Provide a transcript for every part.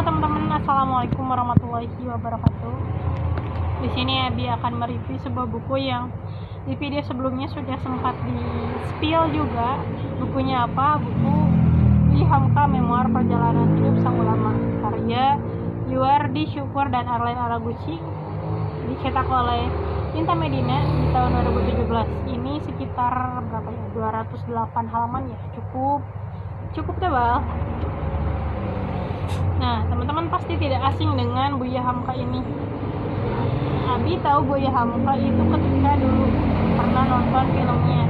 teman-teman, assalamualaikum warahmatullahi wabarakatuh. Di sini Abi akan mereview sebuah buku yang di video sebelumnya sudah sempat di-spill juga. Bukunya apa? Buku Buya Hamka Memoir Perjalanan Hidup Sang Ulama, karya Yuwardi Syukur dan Arlen Araguchi, dicetak oleh Tinta Medina di tahun 2017. Ini sekitar berapa ya? 208 halaman ya. Cukup tebal. Nah, teman-teman pasti tidak asing dengan Buya Hamka ini. Abi tahu Buya Hamka itu ketika dulu pernah nonton filmnya.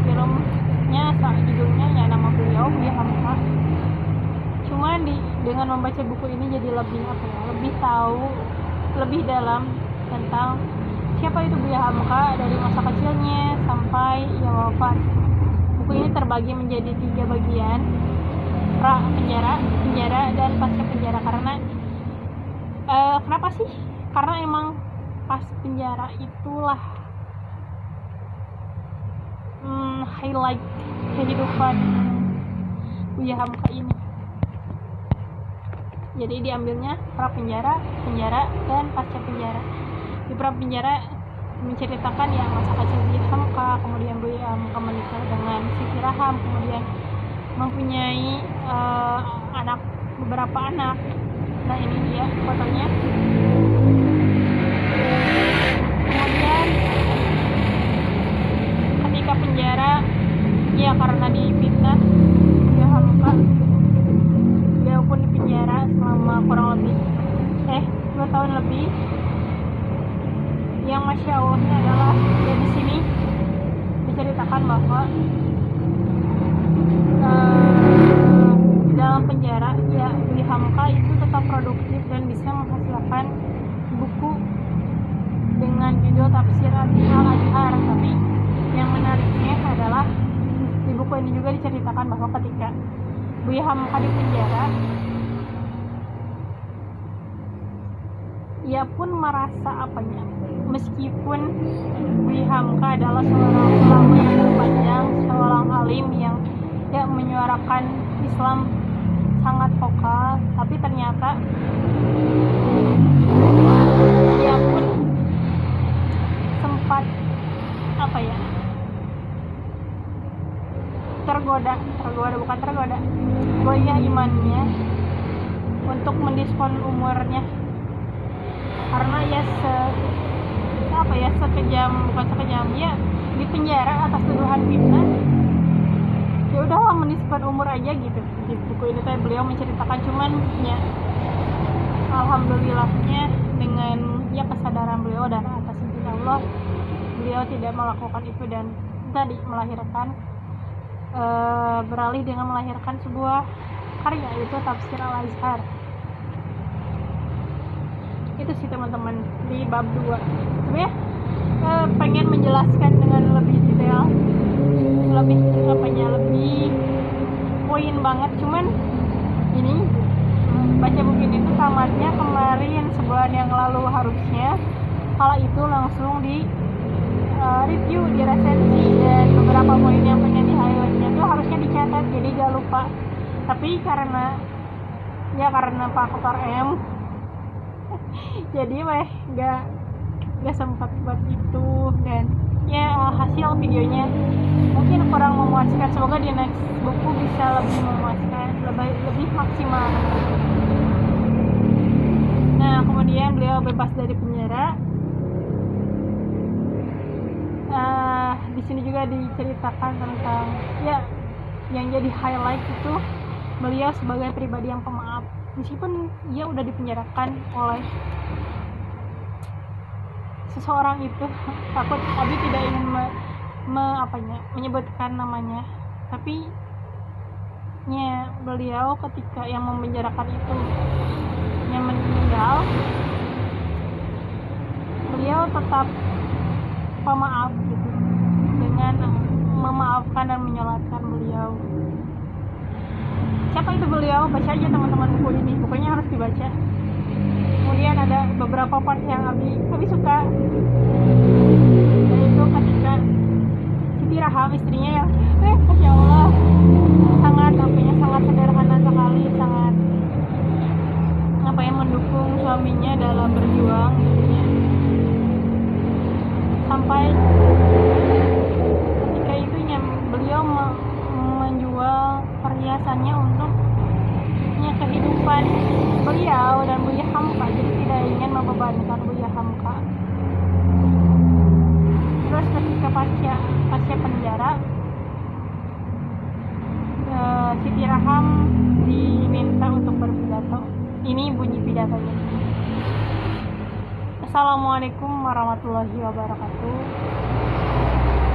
Filmnya judulnya ya nama beliau Buya Hamka. Cuma dengan membaca buku ini jadi lebih tahu lebih dalam tentang siapa itu Buya Hamka dari masa kecilnya sampai ia wafat. Buku ini terbagi menjadi 3 bagian. Penjara dan pasca penjara. Karena kenapa sih? Karena emang pas penjara itulah highlight kehidupan Buya Hamka ini. Jadi diambilnya pra penjara, dan pasca penjara. Di pra penjara menceritakan ya masa kecil Buya Hamka, kemudian Buya Hamka menikah dengan Siti Raham, kemudian mempunyai beberapa anak. Nah, ini dia fotonya. Kemudian ketika penjara ya karena difitnah Buya Hamka, dia pun dipenjara selama kurang lebih 2 tahun lebih. Yang masya Allahnya adalah ya di sini diceritakan bahwa di dalam penjara ya Buya Hamka itu tetap produktif dan bisa menghasilkan buku dengan judul Tafsir Al-Azhar. Tapi yang menariknya adalah di buku ini juga diceritakan bahwa ketika Buya Hamka di penjara, ia pun merasa meskipun Buya Hamka adalah seorang ulama yang terpanjang, seorang alim yang menyuarakan Islam sangat vokal, tapi ternyata dia pun sempat goyah imannya untuk mendiskon umurnya, karena sekejam ya di penjara atas tuduhan fitnah. Ya udahlah mendiskon umur aja gitu. Di buku ini beliau menceritakan, cuman ya alhamdulillahnya dengan kesadaran beliau dan atas izin Allah beliau tidak melakukan itu dan tadi beralih dengan melahirkan sebuah karya, yaitu Tafsir Al-Azhar. Itu sih teman-teman di bab 2. Sebenarnya pengen menjelaskan dengan lebih detail, lebih poin banget, cuman ini baca buku ini tuh tamatnya kemarin sebulan yang lalu. Harusnya kala itu langsung di review, di resensi, dan beberapa poin yang pengen di highlightnya tuh harusnya dicatat, jadi gak lupa. Tapi karena faktor M jadi gak sempat buat itu, dan hasil videonya mungkin kurang memuaskan. Semoga di next buku bisa lebih memuaskan, lebih maksimal. Nah, kemudian beliau bebas dari penjara. Di sini juga diceritakan tentang yang jadi highlight itu beliau sebagai pribadi yang pemaaf, meskipun ia udah dipenjarakan oleh seseorang itu. Takut Abi tidak ingin menyebutkan namanya, tapi beliau ketika yang memenjarakan itu yang meninggal, beliau tetap pemaaf gitu, dengan memaafkan dan menyolatkan beliau. Siapa itu beliau? Baca aja teman-teman buku ini, bukunya harus dibaca. Kemudian ada beberapa part yang Abi suka, yaitu ketika Siti Raham, istrinya yang masya Allah sangat sederhana sekali, sangat mendukung suaminya dalam berjuang gitu ya. Sampai ketika itunya beliau menjual perhiasannya untuk kehidupan beliau dan Buya Hamka, jadi tidak ingin membebankan Buya Hamka. Terus ketika pasca penjara, Siti Raham diminta untuk berpidato. Ini bunyi pidatonya. Assalamualaikum warahmatullahi wabarakatuh.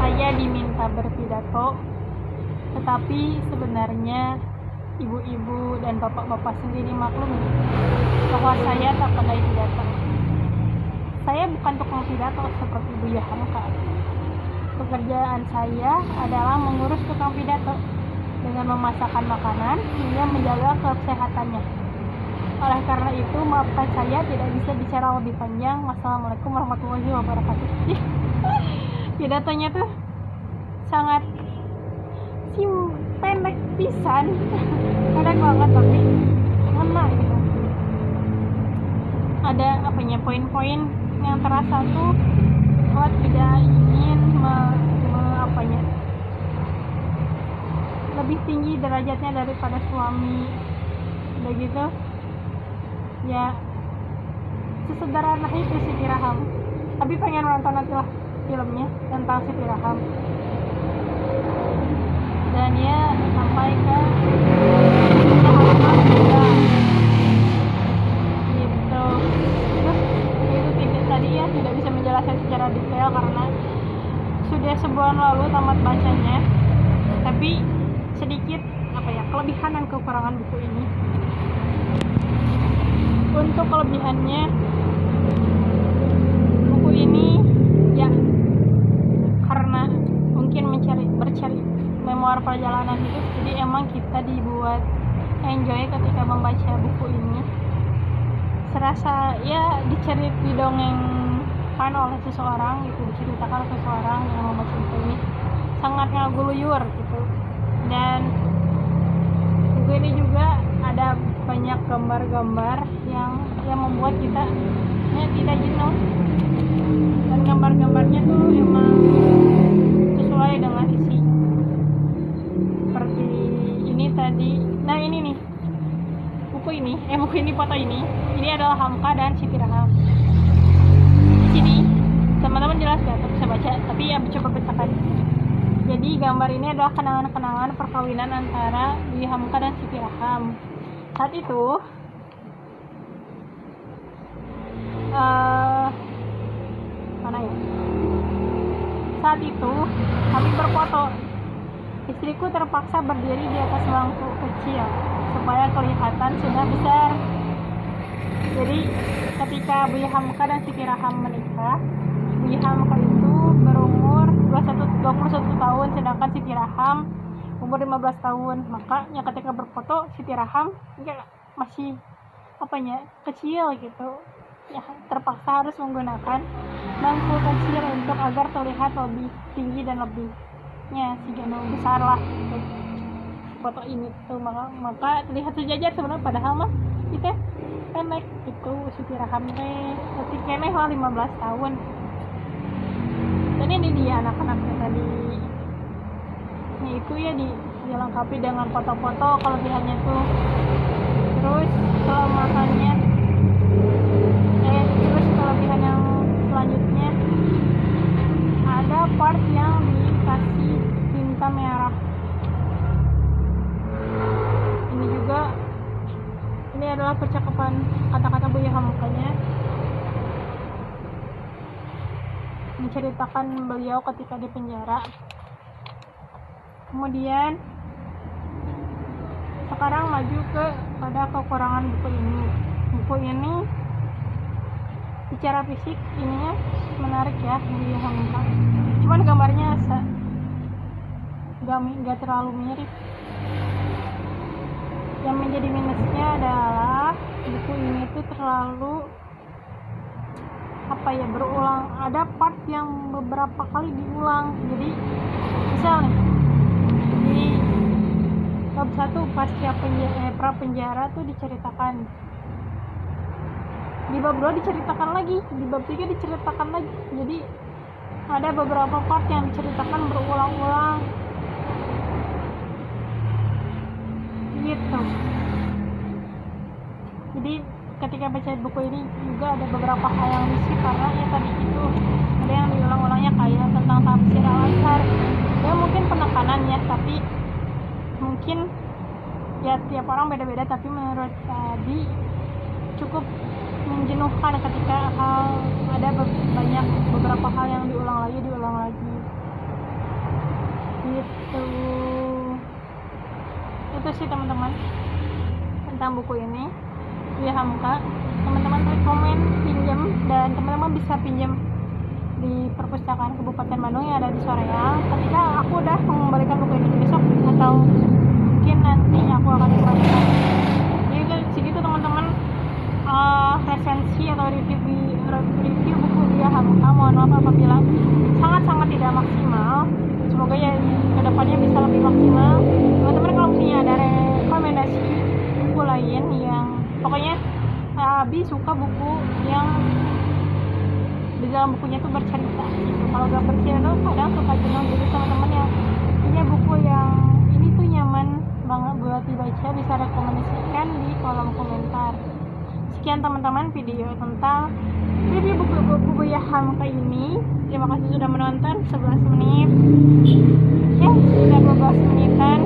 Saya diminta berpidato, tetapi sebenarnya ibu-ibu dan bapak-bapak sendiri maklum bahwa saya tak pandai pidato. Saya bukan tukang pidato seperti Buya Hamka. Pekerjaan saya adalah mengurus tukang pidato dengan memasakkan makanan hingga menjaga kesehatannya. Oleh karena itu, maafkan saya tidak bisa bicara lebih panjang. Wassalamualaikum warahmatullahi wabarakatuh. Pidatonya tuh sangat pendek pisan, pendek banget tapi ngena gitu. Ada poin-poin yang terasa tuh buat tidak ingin lebih tinggi derajatnya daripada suami, begitu ya. Sesederhana itu Siti Raham, tapi pengen nonton nanti lah filmnya tentang Siti Raham. Dan dia sampai ke gitu. Terus itu tadi ya tidak bisa menjelaskan secara detail karena sudah sebulan lalu tamat bacanya. Tapi sedikit kelebihan dan kekurangan buku ini. Untuk kelebihannya, buku ini ya karena mungkin bercari memoir perjalanan hidup, jadi emang kita dibuat enjoy ketika membaca buku ini. Serasa ya didongengkan oleh seseorang gitu, diceritakan oleh seseorang yang membaca buku ini sangat ngaguluyur gitu. Dan buku ini juga ada banyak gambar-gambar yang membuat kita tidak jenuh, dan gambar-gambarnya tuh emang sesuai dengan isi. Seperti ini tadi. Nah ini nih buku ini foto ini adalah Hamka dan Siti Raham. Di sini teman-teman jelas gak bisa baca, tapi ya coba bacakan. Jadi gambar ini adalah kenangan-kenangan perkawinan antara Buya Hamka dan Siti Raham. Saat itu saat itu kami berfoto. Istriku terpaksa berdiri di atas bangku kecil supaya kelihatan sudah besar. Jadi ketika Buya Hamka dan Siti Raham menikah, Buya Hamka itu berumur 21 tahun, sedangkan Siti Raham umur 15 tahun. Makanya ketika berfoto Siti Raham masih kecil gitu. Ya, terpaksa harus menggunakan bangku kecil untuk agar terlihat lebih tinggi dan lebih besar lah gitu. Foto ini tuh maka terlihat sejajar sebenarnya, padahal mah kita pendek itu Siti Raham tapi keneh lah 15 tahun. Dan ini dia anak-anaknya tadi. Nah itu ya dilengkapi dengan foto-foto kelebihannya tuh. Terus kelemahannya terus kelebihan yang selanjutnya ada part yang dikasih tinta merah. Ini adalah percakapan kata-kata Buya Hamkanya menceritakan beliau ketika di penjara. Kemudian sekarang maju pada kekurangan buku ini. Buku ini secara fisik ininya menarik ya, Buya Hamka. Cuman gambarnya nggak terlalu mirip. Yang menjadi minusnya adalah buku ini tuh terlalu berulang. Ada part yang beberapa kali diulang. Jadi misalnya di bab 1 pasca pra penjara tuh diceritakan di bab 2 diceritakan lagi, di bab 3 diceritakan lagi. Jadi ada beberapa part yang diceritakan berulang-ulang gitu. Jadi ketika baca buku ini juga ada beberapa hal yang misi, karena ya tadi itu ada yang diulang-ulangnya kayak tentang tafsir al-Azhar. Ya mungkin penekanannya, tapi mungkin ya tiap orang beda-beda, tapi menurut tadi cukup menjenuhkan ketika ada banyak beberapa hal yang diulang lagi gitu. Itu sih teman-teman tentang buku ini ya Hamka. Teman-teman komen, pinjam, dan teman-teman bisa pinjam di perpustakaan Kabupaten Bandung yang ada di Soreang. Ketika aku udah mengembalikan buku ini besok atau mungkin nanti aku akan kembalikan. Jadi segitu teman-teman resensi atau review buku dia Hamka. Mohon maaf apabila sangat-sangat tidak maksimal. Semoga ya kedepannya bisa lebih maksimal. Teman-teman kalau misalnya ada rekomendasi buku lain yang pokoknya Abi suka buku yang di dalam bukunya tuh bercerita gitu. Kalau gak bercerita kadang suka jenuh. Jadi teman-teman yang punya buku yang ini tuh nyaman banget buat dibaca bisa rekomendasikan di kolom komentar. Sekian teman-teman video tentang review buku ya Hamka ini. Terima kasih sudah menonton 11 menit ya, sudah 12 menitan.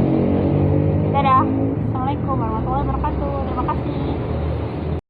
Dadah, assalamualaikum warahmatullahi wabarakatuh. Terima kasih.